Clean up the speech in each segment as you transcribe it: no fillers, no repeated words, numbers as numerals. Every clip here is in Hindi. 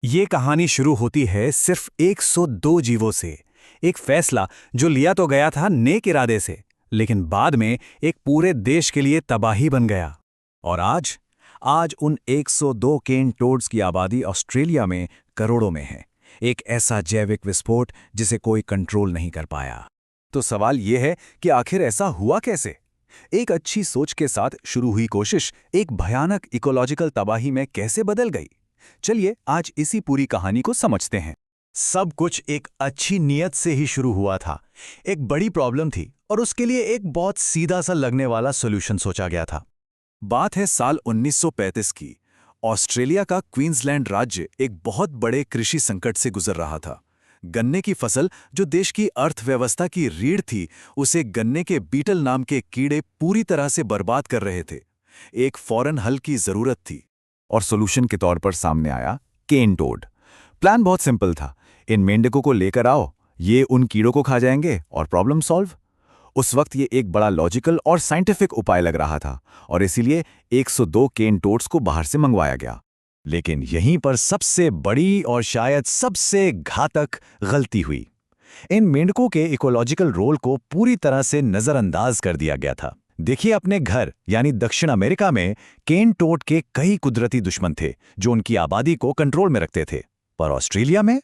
ये कहानी शुरू होती है सिर्फ 102 जीवों से। एक फैसला जो लिया तो गया था नेक इरादे से, लेकिन बाद में एक पूरे देश के लिए तबाही बन गया। और आज उन 102 केन टोड्स की आबादी ऑस्ट्रेलिया में करोड़ों में है। एक ऐसा जैविक विस्फोट जिसे कोई कंट्रोल नहीं कर पाया। तो सवाल ये है कि आखिर ऐसा हुआ कैसे? एक अच्छी सोच के साथ शुरू हुई कोशिश एक भयानक इकोलॉजिकल तबाही में कैसे बदल गई? चलिए आज इसी पूरी कहानी को समझते हैं। सब कुछ एक अच्छी नीयत से ही शुरू हुआ था। एक बड़ी प्रॉब्लम थी और उसके लिए एक बहुत सीधा सा लगने वाला सॉल्यूशन सोचा गया था। बात है साल 1935 की। ऑस्ट्रेलिया का क्वींसलैंड राज्य एक बहुत बड़े कृषि संकट से गुजर रहा था। गन्ने की फसल, जो देश की अर्थव्यवस्था की रीढ़ थी, उसे गन्ने के बीटल नाम के कीड़े पूरी तरह से बर्बाद कर रहे थे। एक फौरन हल की जरूरत थी और सॉल्यूशन के तौर पर सामने आया केन टोड। प्लान बहुत सिंपल था। इन मेंढकों को लेकर आओ, ये उन कीड़ों को खा जाएंगे और प्रॉब्लम सॉल्व। उस वक्त ये एक बड़ा लॉजिकल और साइंटिफिक उपाय लग रहा था और इसीलिए 102 केन टोड्स को बाहर से मंगवाया गया। लेकिन यहीं पर सबसे बड़ी और शायद सबसे घातक गलती हुई। इन मेंढकों के इकोलॉजिकल रोल को पूरी तरह से नजरअंदाज कर दिया गया था। देखिए, अपने घर यानी दक्षिण अमेरिका में केन टोड के कई कुदरती दुश्मन थे जो उनकी आबादी को कंट्रोल में रखते थे। पर ऑस्ट्रेलिया में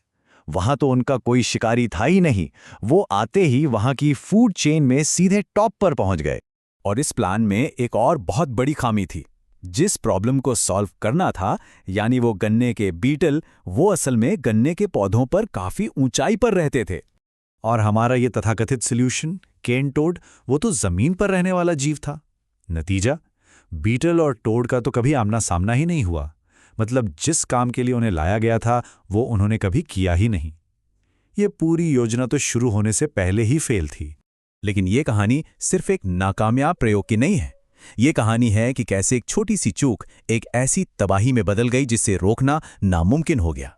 वहां तो उनका कोई शिकारी था ही नहीं। वो आते ही वहां की फूड चेन में सीधे टॉप पर पहुंच गए। और इस प्लान में एक और बहुत बड़ी खामी थी। जिस प्रॉब्लम को सॉल्व करना था, यानी वो गन्ने के बीटल, वो असल में गन्ने के पौधों पर काफी ऊंचाई पर रहते थे। और हमारा ये तथाकथित सॉल्यूशन केन टोड, वो तो जमीन पर रहने वाला जीव था। नतीजा, बीटल और टोड का तो कभी आमना सामना ही नहीं हुआ। मतलब जिस काम के लिए उन्हें लाया गया था वो उन्होंने कभी किया ही नहीं। ये पूरी योजना तो शुरू होने से पहले ही फेल थी। लेकिन ये कहानी सिर्फ एक नाकामयाब प्रयोग की नहीं है। ये कहानी है कि कैसे एक छोटी सी चूक एक ऐसी तबाही में बदल गई जिसे रोकना नामुमकिन हो गया।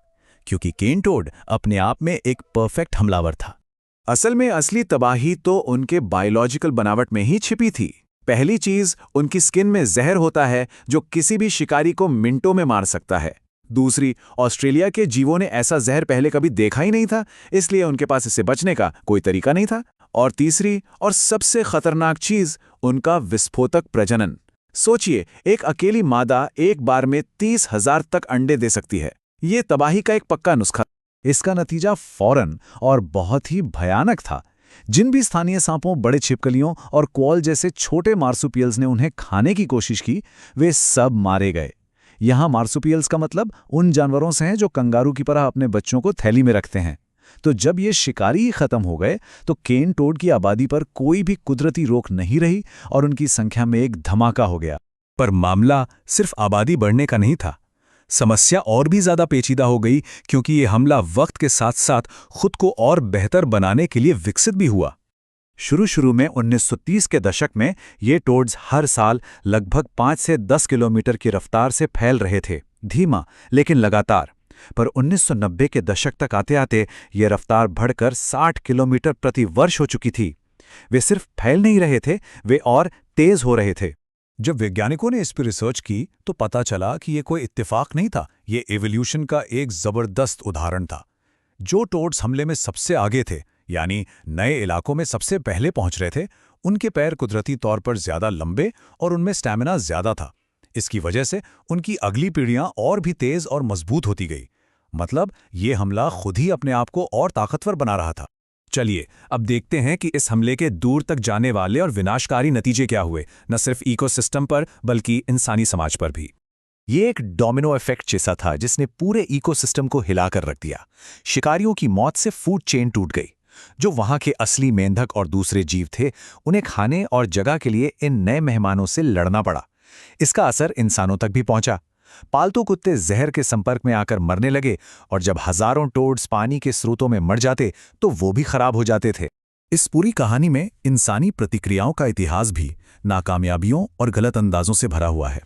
क्योंकि केन टोड अपने आप में एक परफेक्ट हमलावर था। असल में असली तबाही तो उनके बायोलॉजिकल बनावट में ही छिपी थी। पहली चीज, उनकी स्किन में जहर होता है जो किसी भी शिकारी को मिनटों में मार सकता है। दूसरी, ऑस्ट्रेलिया के जीवों ने ऐसा जहर पहले कभी देखा ही नहीं था, इसलिए उनके पास इससे बचने का कोई तरीका नहीं था। और तीसरी और सबसे खतरनाक चीज, उनका विस्फोटक प्रजनन। सोचिए, एक अकेली मादा एक बार में 30,000 तक अंडे दे सकती है। ये तबाही का एक पक्का नुस्खा। इसका नतीजा फौरन और बहुत ही भयानक था। जिन भी स्थानीय सांपों, बड़े छिपकलियों और क्वॉल जैसे छोटे मार्सुपियल्स ने उन्हें खाने की कोशिश की, वे सब मारे गए। यहां मार्सुपियल्स का मतलब उन जानवरों से है जो कंगारू की तरह अपने बच्चों को थैली में रखते हैं। तो जब ये शिकारी ही खत्म हो गए तो केन टोड की आबादी पर कोई भी कुदरती रोक नहीं रही और उनकी संख्या में एक धमाका हो गया। पर मामला सिर्फ आबादी बढ़ने का नहीं था। समस्या और भी ज्यादा पेचीदा हो गई क्योंकि ये हमला वक्त के साथ साथ खुद को और बेहतर बनाने के लिए विकसित भी हुआ। शुरू में 1930 के दशक में ये टोड्स हर साल लगभग 5 से 10 किलोमीटर की रफ्तार से फैल रहे थे, धीमा लेकिन लगातार। पर 1990 के दशक तक आते आते ये रफ्तार बढ़कर 60 किलोमीटर प्रति वर्ष हो चुकी थी। वे सिर्फ फैल नहीं रहे थे, वे और तेज हो रहे थे। जब वैज्ञानिकों ने इस पर रिसर्च की तो पता चला कि ये कोई इत्तेफाक नहीं था, ये एवोल्यूशन का एक जबरदस्त उदाहरण था। जो टोड्स हमले में सबसे आगे थे, यानी नए इलाकों में सबसे पहले पहुंच रहे थे, उनके पैर कुदरती तौर पर ज्यादा लंबे और उनमें स्टैमिना ज्यादा था। इसकी वजह से उनकी अगली पीढ़ियां और भी तेज और मजबूत होती गई। मतलब ये हमला खुद ही अपने आप को और ताकतवर बना रहा था। चलिए अब देखते हैं कि इस हमले के दूर तक जाने वाले और विनाशकारी नतीजे क्या हुए, न सिर्फ इकोसिस्टम पर बल्कि इंसानी समाज पर भी। ये एक डोमिनो इफेक्ट जैसा था जिसने पूरे इकोसिस्टम को हिलाकर रख दिया। शिकारियों की मौत से फूड चेन टूट गई। जो वहां के असली मेंढक और दूसरे जीव थे, उन्हें खाने और जगह के लिए इन नए मेहमानों से लड़ना पड़ा। इसका असर इंसानों तक भी पहुंचा। पालतू कुत्ते जहर के संपर्क में आकर मरने लगे और जब हजारों टोड्स पानी के स्रोतों में मर जाते तो वो भी खराब हो जाते थे। इस पूरी कहानी में इंसानी प्रतिक्रियाओं का इतिहास भी नाकामयाबियों और गलत अंदाजों से भरा हुआ है।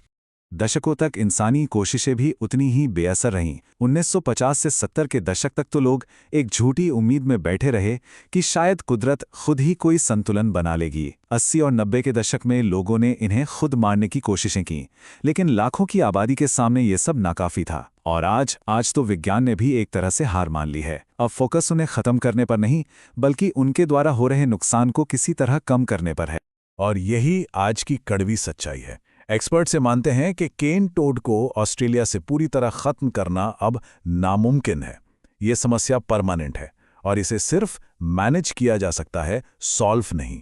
दशकों तक इंसानी कोशिशें भी उतनी ही बेअसर रहीं। 1950 से 70 के दशक तक तो लोग एक झूठी उम्मीद में बैठे रहे कि शायद कुदरत खुद ही कोई संतुलन बना लेगी। 80 और 90 के दशक में लोगों ने इन्हें खुद मारने की कोशिशें की, लेकिन लाखों की आबादी के सामने ये सब नाकाफी था। और आज तो विज्ञान ने भी एक तरह से हार मान ली है। अब फोकस उन्हें खत्म करने पर नहीं, बल्कि उनके द्वारा हो रहे नुकसान को किसी तरह कम करने पर है। और यही आज की कड़वी सच्चाई है। एक्सपर्ट से मानते हैं कि केन टोड को ऑस्ट्रेलिया से पूरी तरह खत्म करना अब नामुमकिन है। ये समस्या परमानेंट है और इसे सिर्फ मैनेज किया जा सकता है, सॉल्व नहीं।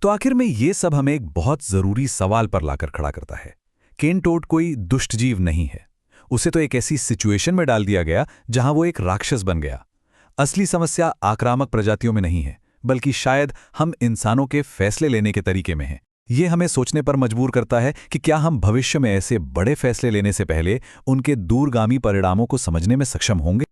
तो आखिर में ये सब हमें एक बहुत जरूरी सवाल पर लाकर खड़ा करता है। केन टोड कोई दुष्ट जीव नहीं है। उसे तो एक ऐसी सिचुएशन में डाल दिया गया जहां वो एक राक्षस बन गया। असली समस्या आक्रामक प्रजातियों में नहीं है, बल्कि शायद हम इंसानों के फैसले लेने के तरीके में है। ये हमें सोचने पर मजबूर करता है कि क्या हम भविष्य में ऐसे बड़े फैसले लेने से पहले उनके दूरगामी परिणामों को समझने में सक्षम होंगे।